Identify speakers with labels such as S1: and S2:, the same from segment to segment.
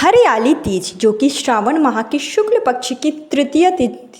S1: हरियाली तीज जो कि श्रावण माह की शुक्ल पक्ष की तृतीय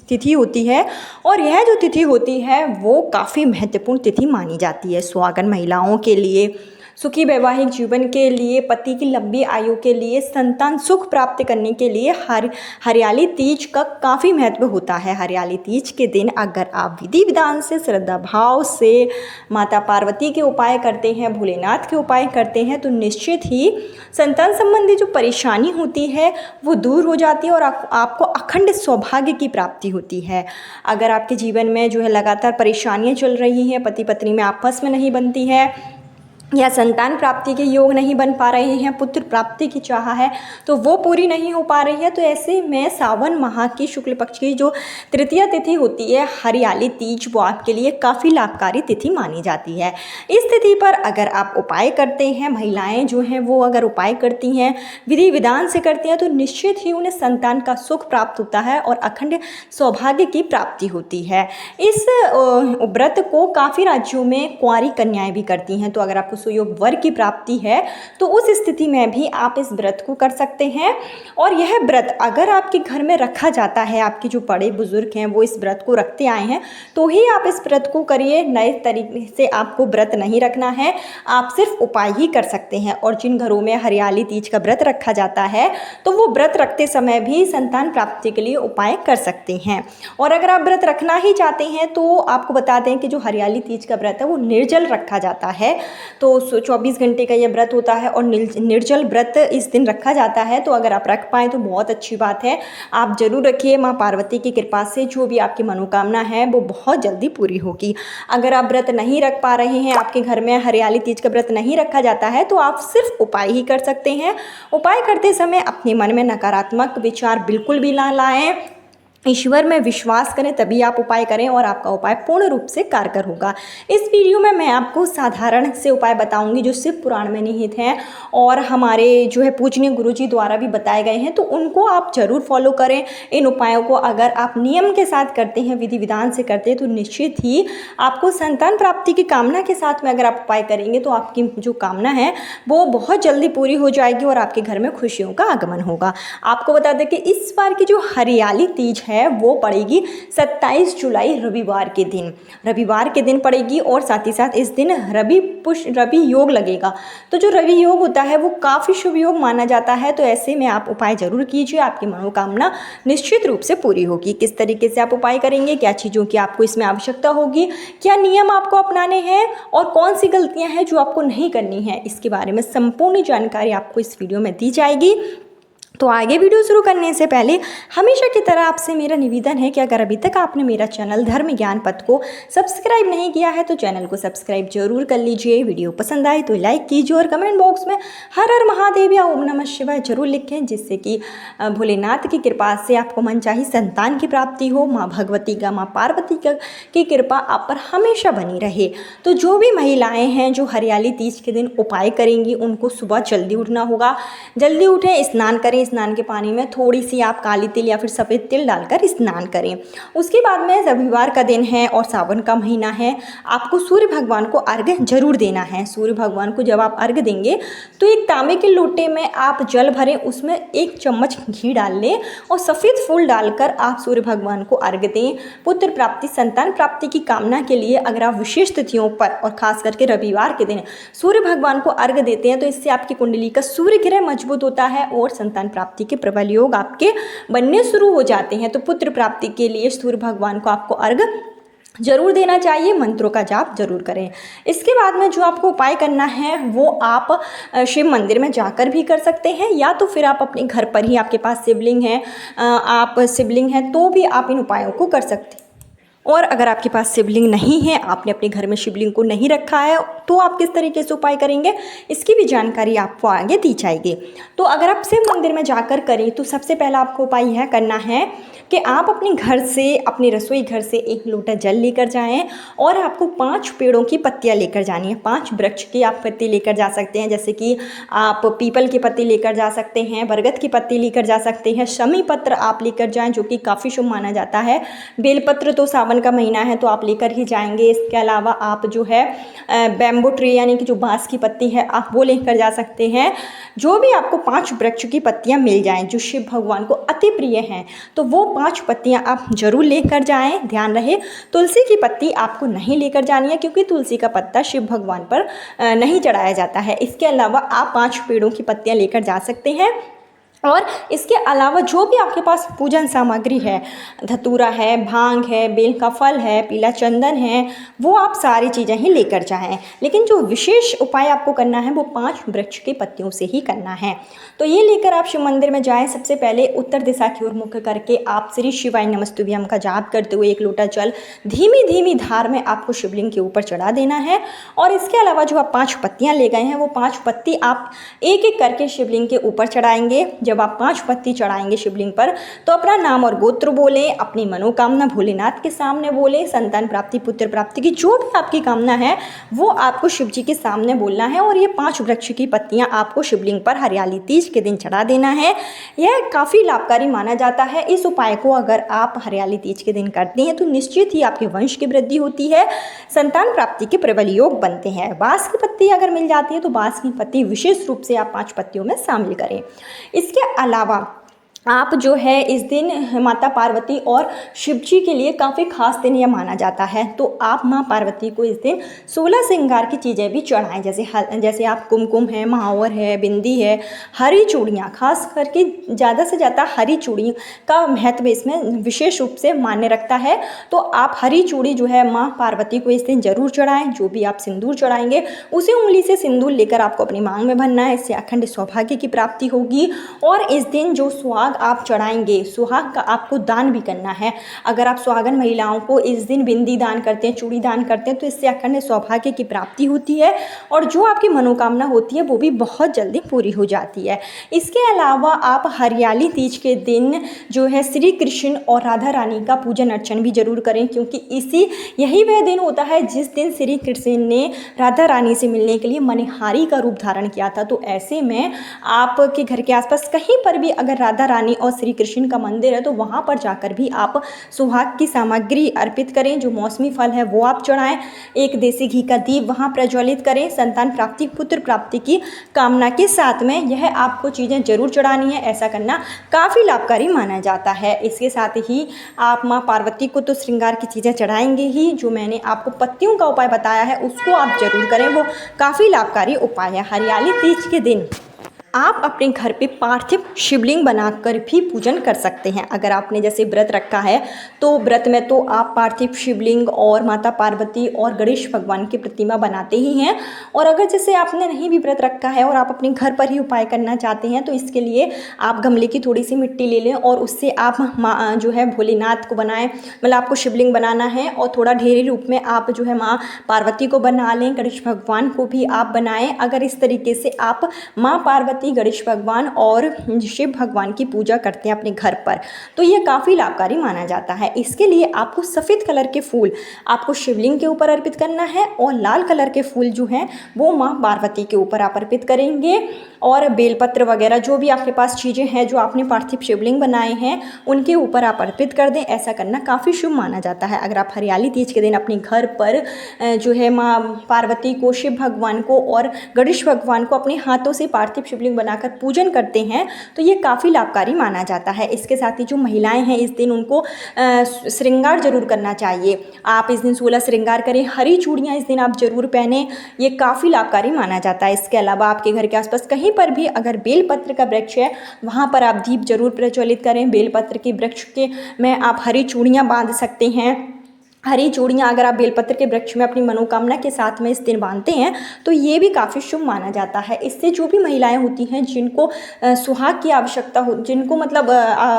S1: तिथि होती है और यह जो तिथि होती है वो काफ़ी महत्वपूर्ण तिथि मानी जाती है सुहागन महिलाओं के लिए, सुखी वैवाहिक जीवन के लिए, पति की लंबी आयु के लिए, संतान सुख प्राप्त करने के लिए हरियाली तीज का काफ़ी महत्व होता है। हरियाली तीज के दिन अगर आप विधि विधान से, श्रद्धा भाव से माता पार्वती के उपाय करते हैं, भोलेनाथ के उपाय करते हैं तो निश्चित ही संतान संबंधी जो परेशानी होती है वो दूर हो जाती है और आपको अखंड सौभाग्य की प्राप्ति होती है। अगर आपके जीवन में जो है लगातार परेशानियां चल रही हैं, पति पत्नी में आपस में नहीं बनती है या संतान प्राप्ति के योग नहीं बन पा रहे हैं, पुत्र प्राप्ति की चाह है तो वो पूरी नहीं हो पा रही है, तो ऐसे में सावन माह की शुक्ल पक्ष की जो तृतीय तिथि होती है हरियाली तीज वो आपके लिए काफ़ी लाभकारी तिथि मानी जाती है। इस तिथि पर अगर आप उपाय करते हैं, महिलाएं जो हैं वो अगर उपाय करती हैं, विधि विधान से करती हैं तो निश्चित ही उन्हें संतान का सुख प्राप्त होता है और अखंड सौभाग्य की प्राप्ति होती है। इस व्रत को काफ़ी राज्यों में कुंवारी कन्याएं भी करती हैं, तो अगर आपको सुयोग वर की प्राप्ति है तो उस स्थिति में भी आप इस व्रत को कर सकते हैं। और यह व्रत अगर आपके घर में रखा जाता है, आपके जो बड़े बुजुर्ग हैं वो इस व्रत को रखते आए हैं तो ही आप इस व्रत को करिए। नए तरीके से आपको व्रत नहीं रखना है, आप सिर्फ उपाय ही कर सकते हैं। और जिन घरों में हरियाली तीज का व्रत रखा जाता है तो वो व्रत रखते समय भी संतान प्राप्ति के लिए उपाय कर सकते हैं। और अगर आप व्रत रखना ही चाहते हैं तो आपको बता दें कि जो हरियाली तीज का व्रत है वो निर्जल रखा जाता है, तो 24 घंटे का यह व्रत होता है और निर्जल व्रत इस दिन रखा जाता है। तो अगर आप रख पाएँ तो बहुत अच्छी बात है, आप जरूर रखिए। माँ पार्वती की कृपा से जो भी आपकी मनोकामना है वो बहुत जल्दी पूरी होगी। अगर आप व्रत नहीं रख पा रहे हैं, आपके घर में हरियाली तीज का व्रत नहीं रखा जाता है तो आप सिर्फ उपाय ही कर सकते हैं। उपाय करते समय अपने मन में नकारात्मक विचार बिल्कुल भी ना लाएं, ईश्वर में विश्वास करें तभी आप उपाय करें और आपका उपाय पूर्ण रूप से कारगर होगा। इस वीडियो में मैं आपको साधारण से उपाय बताऊंगी जो शिव पुराण में निहित हैं और हमारे जो है पूजनीय गुरुजी द्वारा भी बताए गए हैं, तो उनको आप जरूर फॉलो करें। इन उपायों को अगर आप नियम के साथ करते हैं, विधि विधान से करते हैं तो निश्चित ही आपको संतान प्राप्ति की कामना के साथ में अगर आप उपाय करेंगे तो आपकी जो कामना है वो बहुत जल्दी पूरी हो जाएगी और आपके घर में खुशियों का आगमन होगा। आपको बता दें कि इस बार की जो हरियाली तीज है वो पड़ेगी 27 जुलाई रविवार के दिन पड़ेगी और साथ ही साथ इस दिन रवि योग लगेगा। तो जो रवि योग होता है वो काफ़ी शुभ योग माना जाता है, तो ऐसे में आप उपाय जरूर कीजिए, आपकी मनोकामना निश्चित रूप से पूरी होगी। किस तरीके से आप उपाय करेंगे, क्या चीज़ों की आपको इसमें आवश्यकता होगी, क्या नियम आपको अपनाने हैं और कौन सी गलतियां हैं जो आपको नहीं करनी है, इसके बारे में संपूर्ण जानकारी आपको इस वीडियो में दी जाएगी। तो आगे वीडियो शुरू करने से पहले हमेशा की तरह आपसे मेरा निवेदन है कि अगर अभी तक आपने मेरा चैनल धर्म ज्ञान पथ को सब्सक्राइब नहीं किया है तो चैनल को सब्सक्राइब जरूर कर लीजिए। वीडियो पसंद आए तो लाइक कीजिए और कमेंट बॉक्स में हर हर महादेव या ओम नमः शिवाय जरूर लिखें, जिससे कि भोलेनाथ की कृपा से आपको मनचाही संतान की प्राप्ति हो, माँ भगवती का, माँ पार्वती की कृपा आप पर हमेशा बनी रहे। तो जो भी महिलाएँ हैं जो हरियाली तीज के दिन उपाय करेंगी उनको सुबह जल्दी उठना होगा। जल्दी उठें, स्नान करें, स्नान के पानी में थोड़ी सी आप काली तिल या फिर सफ़ेद तिल डालकर स्नान करें। उसके बाद में रविवार का दिन है और सावन का महीना है, आपको सूर्य भगवान को अर्घ्य जरूर देना है। सूर्य भगवान को जब आप अर्घ्य देंगे तो एक तांबे के लोटे में आप जल भरें, उसमें 1 चम्मच घी डाल लें और सफ़ेद फूल डालकर आप सूर्य भगवान को अर्घ्य दें। पुत्र प्राप्ति, संतान प्राप्ति की कामना के लिए अगर आप विशेष तिथियों पर और खास करके रविवार के दिन सूर्य भगवान को अर्घ्य देते हैं तो इससे आपकी कुंडली का सूर्य ग्रह मजबूत होता है और संतान प्राप्ति के प्रबल योग आपके बनने शुरू हो जाते हैं। तो पुत्र प्राप्ति के लिए सूर्य भगवान को आपको अर्घ जरूर देना चाहिए, मंत्रों का जाप जरूर करें। इसके बाद में जो आपको उपाय करना है वो आप शिव मंदिर में जाकर भी कर सकते हैं या तो फिर आप अपने घर पर ही, आपके पास शिवलिंग है, आप शिवलिंग है तो भी आप इन उपायों को कर सकते हैं। और अगर आपके पास शिवलिंग नहीं है, आपने अपने घर में शिवलिंग को नहीं रखा है तो आप किस तरीके से उपाय करेंगे इसकी भी जानकारी आपको आगे दी जाएगी। तो अगर आप शिव मंदिर में जाकर करें तो सबसे पहला आपको उपाय यह करना है कि आप अपने घर से, अपने रसोई घर से 1 लोटा जल लेकर जाएं और आपको 5 पेड़ों की पत्तियां लेकर जानी है। 5 वृक्ष की आप पत्ती लेकर जा सकते हैं, जैसे कि आप पीपल की पत्ती लेकर जा सकते हैं, बरगद की पत्ती लेकर जा सकते हैं, शमी पत्र आप लेकर जाएं जो कि काफ़ी शुभ माना जाता है। बेलपत्र तो सावन सावन का महीना है तो आप लेकर ही जाएंगे। इसके अलावा आप जो है बैम्बू ट्री यानी कि जो बाँस की पत्ती है आप वो लेकर जा सकते हैं। जो भी आपको 5 वृक्ष की पत्तियां मिल जाएं जो शिव भगवान को अति प्रिय हैं तो वो 5 पत्तियां आप जरूर लेकर जाएं। ध्यान रहे तुलसी की पत्ती आपको नहीं लेकर जानी है क्योंकि तुलसी का पत्ता शिव भगवान पर नहीं चढ़ाया जाता है। इसके अलावा आप 5 पेड़ों की पत्तियां लेकर जा सकते हैं। और इसके अलावा जो भी आपके पास पूजन सामग्री है, धतूरा है, भांग है, बेल का फल है, पीला चंदन है, वो आप सारी चीज़ें ही लेकर जाएं। लेकिन जो विशेष उपाय आपको करना है वो 5 वृक्ष की पत्तियों से ही करना है। तो ये लेकर आप शिव मंदिर में जाएं। सबसे पहले उत्तर दिशा की ओर मुख करके आप श्री शिवाय नमस्तुभ्यम का जाप करते हुए 1 लोटा जल धीमी धीमी धार में आपको शिवलिंग के ऊपर चढ़ा देना है। और इसके अलावा जो आप 5 पत्तियाँ ले गए हैं वो 5 पत्ती आप एक एक करके शिवलिंग के ऊपर चढ़ाएंगे। जब आप 5 पत्ती चढ़ाएंगे शिवलिंग पर तो अपना नाम और गोत्र बोले, अपनी मनोकामना भोलेनाथ के सामने बोले, संतान प्राप्ति, पुत्र प्राप्ति की जो भी आपकी कामना है वो आपको शिव जी के सामने बोलना है। और ये 5 वृक्ष की पत्तियां आपको शिवलिंग पर हरियाली तीज के दिन चढ़ा देना है। यह काफ़ी लाभकारी माना जाता है। इस उपाय को अगर आप हरियाली तीज के दिन करते हैं तो निश्चित ही आपके वंश की वृद्धि होती है, संतान प्राप्ति के प्रबल योग बनते हैं। बाँस की पत्ती अगर मिल जाती है तो बाँस की पत्ती विशेष रूप से आप 5 पत्तियों में शामिल करें। इसके अलावा आप जो है इस दिन माता पार्वती और शिव जी के लिए काफ़ी खास दिन यह माना जाता है। तो आप माँ पार्वती को इस दिन 16 श्रृंगार की चीज़ें भी चढ़ाएं, जैसे आप कुमकुम है, महावर है, बिंदी है, हरी चूड़ियाँ, खास करके ज़्यादा से ज़्यादा हरी चूड़ी का महत्व इसमें विशेष रूप से मान्य रखता है। तो आप हरी चूड़ी जो है माँ पार्वती को इस दिन जरूर चढ़ाएँ। जो भी आप सिंदूर चढ़ाएंगे उसी उंगली से सिंदूर लेकर आपको अपनी मांग में भरना है। इससे अखंड सौभाग्य की प्राप्ति होगी। और इस दिन जो सुहाग आप चढ़ाएंगे, सुहाग का आपको दान भी करना है। अगर आप सुहागन महिलाओं को इस दिन बिंदी दान करते हैं, चूड़ी दान करते हैं तो इससे अखंड सौभाग्य की प्राप्ति होती है और जो आपकी मनोकामना होती है वो भी बहुत जल्दी पूरी हो जाती है। इसके अलावा आप हरियाली तीज के दिन जो है श्री कृष्ण और राधा रानी का पूजन अर्चन भी जरूर करें क्योंकि यही वह दिन होता है जिस दिन श्री कृष्ण ने राधा रानी से मिलने के लिए मणिहारी का रूप धारण किया था। तो ऐसे में आपके घर के आसपास कहीं पर भी अगर राधा रानी और श्री कृष्ण का मंदिर है तो वहाँ पर जाकर भी आप सुहाग की सामग्री अर्पित करें। जो मौसमी फल है वो आप चढ़ाएं। एक देसी घी का दीप वहाँ प्रज्वलित करें। संतान प्राप्ति, पुत्र प्राप्ति की कामना के साथ में यह आपको चीज़ें जरूर चढ़ानी है। ऐसा करना काफ़ी लाभकारी माना जाता है। इसके साथ ही आप माँ पार्वती को तो श्रृंगार की चीज़ें चढ़ाएंगे ही, जो मैंने आपको पत्तियों का उपाय बताया है उसको आप जरूर करें, वो काफ़ी लाभकारी उपाय है। हरियाली तीज के दिन आप अपने घर पे पार्थिव शिवलिंग बनाकर भी पूजन कर सकते हैं। अगर आपने जैसे व्रत रखा है तो व्रत में तो आप पार्थिव शिवलिंग और माता पार्वती और गणेश भगवान की प्रतिमा बनाते ही हैं। और अगर जैसे आपने नहीं भी व्रत रखा है और आप अपने घर पर ही उपाय करना चाहते हैं तो इसके लिए आप गमले की थोड़ी सी मिट्टी ले लें और उससे आप जो है भोलेनाथ को बनाएं। मतलब आपको शिवलिंग बनाना है और थोड़ा ढेरी रूप में आप जो है माँ पार्वती को बना लें, गणेश भगवान को भी आप बनाएं। अगर इस तरीके से आप माँ पार्वती, गणेश भगवान और शिव भगवान की पूजा करते हैं अपने घर पर तो यह काफ़ी लाभकारी माना जाता है। इसके लिए आपको सफ़ेद कलर के फूल आपको शिवलिंग के ऊपर अर्पित करना है और लाल कलर के फूल जो हैं वो माँ पार्वती के ऊपर आप अर्पित करेंगे। और बेलपत्र वगैरह जो भी आपके पास चीज़ें हैं जो आपने पार्थिव शिवलिंग बनाए हैं उनके ऊपर आप अर्पित कर दें। ऐसा करना काफ़ी शुभ माना जाता है। अगर आप हरियाली तीज के दिन अपने घर पर जो है माँ पार्वती को, शिव भगवान को और गणेश भगवान को अपने हाथों से पार्थिव शिवलिंग बनाकर पूजन करते हैं तो ये काफ़ी लाभकारी माना जाता है। इसके साथ ही जो महिलाएं हैं इस दिन उनको श्रृंगार जरूर करना चाहिए। आप इस दिन 16 श्रृंगार करें। हरी चूड़ियाँ इस दिन आप जरूर पहने, ये काफ़ी लाभकारी माना जाता है। इसके अलावा आपके घर के आसपास कहीं पर भी अगर बेलपत्र का वृक्ष है वहाँ पर आप दीप जरूर प्रज्वलित करें। बेलपत्र के वृक्ष के में आप हरी चूड़ियाँ बांध सकते हैं। हरी चूड़ियाँ अगर आप बेलपत्र के वृक्ष में अपनी मनोकामना के साथ में इस दिन बांधते हैं तो ये भी काफ़ी शुभ माना जाता है। इससे जो भी महिलाएं होती हैं जिनको सुहाग की आवश्यकता हो, जिनको मतलब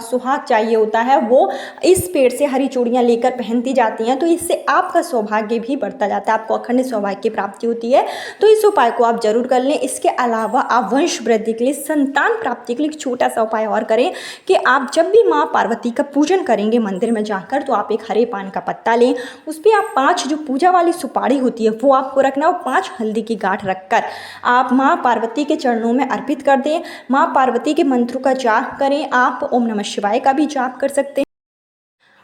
S1: सुहाग चाहिए होता है, वो इस पेड़ से हरी चूड़ियाँ लेकर पहनती जाती हैं तो इससे आपका सौभाग्य भी बढ़ता जाता है, आपको अखंड सौभाग्य की प्राप्ति होती है। तो इस उपाय को आप जरूर कर लें। इसके अलावा आप वंश वृद्धि के लिए, संतान प्राप्ति के लिए एक छोटा सा उपाय और करें कि आप जब भी माँ पार्वती का पूजन करेंगे मंदिर में जाकर तो आप एक हरे पान का पत्ता लें, उस पर आप 5 जो पूजा वाली सुपारी होती है वो आपको रखना और 5 हल्दी की गांठ रखकर आप माँ पार्वती के चरणों में अर्पित कर दें। माँ पार्वती के मंत्रों का जाप करें। आप ओम नमः शिवाय का भी जाप कर सकते हैं।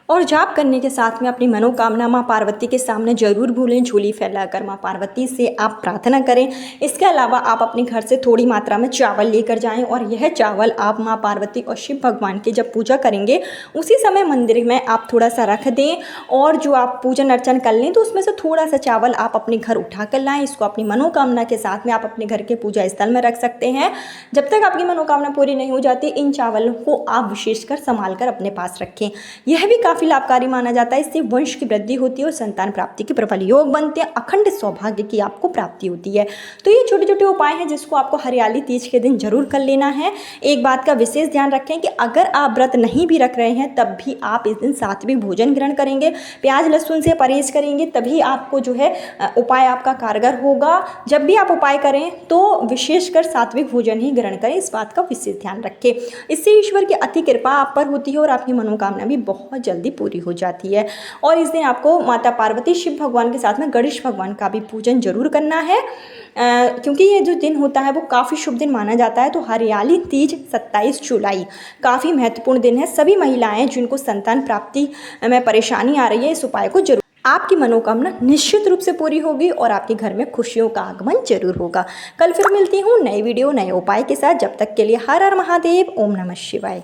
S1: और जाप करने के साथ में अपनी मनोकामना माँ पार्वती के सामने जरूर भूलें। झोली फैलाकर माँ पार्वती से आप प्रार्थना करें। इसके अलावा आप अपने घर से थोड़ी मात्रा में चावल लेकर जाएं और यह चावल आप माँ पार्वती और शिव भगवान की जब पूजा करेंगे उसी समय मंदिर में आप थोड़ा सा रख दें और जो आप पूजन अर्चन कर लें तो उसमें से थोड़ा सा चावल आप अपने घर उठा कर लाएँ। इसको अपनी मनोकामना के साथ में आप अपने घर के पूजा स्थल में रख सकते हैं। जब तक आपकी मनोकामना पूरी नहीं हो जाती इन चावलों को आप विशेषकर संभाल कर अपने पास रखें। यह भी काफ़ी लाभकारी माना जाता है। इससे वंश की वृद्धि होती है और संतान प्राप्ति के प्रबल योग बनते हैं। अखंड सौभाग्य की आपको प्राप्ति होती है। तो ये छोटे छोटे उपाय हैं जिसको आपको हरियाली तीज के दिन जरूर कर लेना है। एक बात का विशेष ध्यान रखें कि अगर आप व्रत नहीं भी रख रहे हैं तब भी आप इस दिन सात्विक भोजन ग्रहण करेंगे, प्याज लहसुन से परहेज करेंगे, तभी आपको जो है उपाय आपका कारगर होगा। जब भी आप उपाय करें तो विशेषकर सात्विक भोजन ही ग्रहण करें, इस बात का विशेष ध्यान रखें। इससे ईश्वर की अति कृपा आप पर होती है और आपकी मनोकामना भी बहुत जल्दी पूरी हो जाती है। और इस दिन आपको माता पार्वती शिव भगवान के साथ में गणेश भगवान का भी पूजन जरूर करना है, क्योंकि ये जो दिन होता है वो काफ़ी शुभ दिन माना जाता है। तो हरियाली तीज 27 जुलाई काफ़ी महत्वपूर्ण दिन है। सभी महिलाएं जिनको संतान प्राप्ति में परेशानी आ रही है इस उपाय को जरूर, आपकी मनोकामना निश्चित रूप से पूरी होगी और आपके घर में खुशियों का आगमन जरूर होगा। कल फिर मिलती हूँ नई वीडियो नए उपाय के साथ। जब तक के लिए हर हर महादेव, ओम नमः शिवाय।